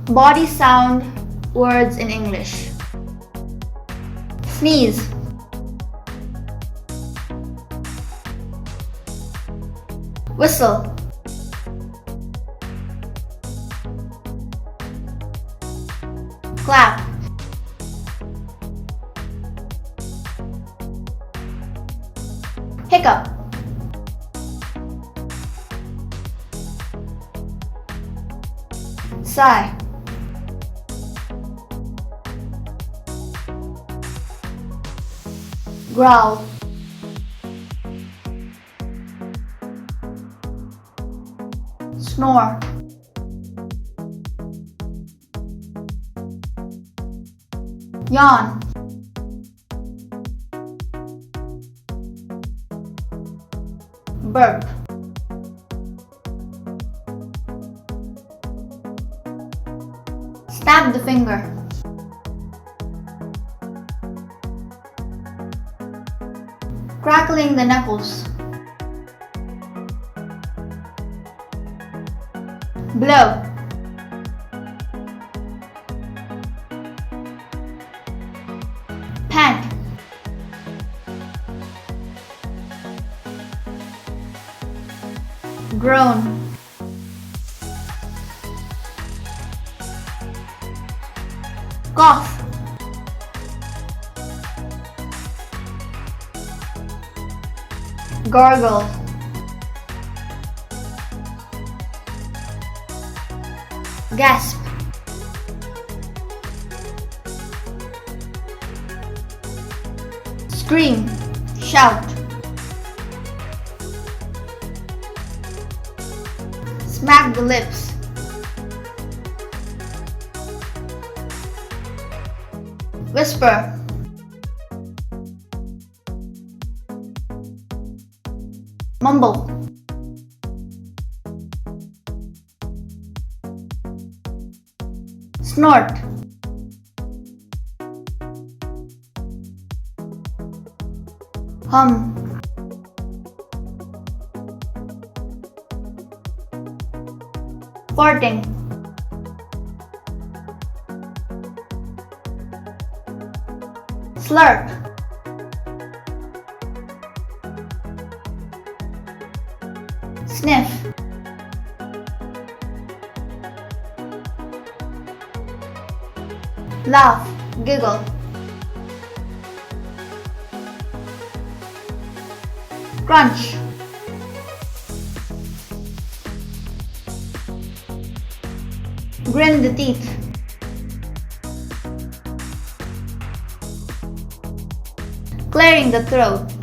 Body sound words in English. Sneeze. Whistle. Clap. Hiccup. Sigh. Growl. Snore. Yawn. Burp. Stab the finger. Crackling the knuckles. Blow. Pant. Groan. Cough. Gargle. Gasp. Scream. Shout. Smack the lips. Whisper. Mumble. Snort. Hum. Farting. Slurp. Sniff. Laugh. Giggle. Crunch. Grin the teeth. Clearing the throat.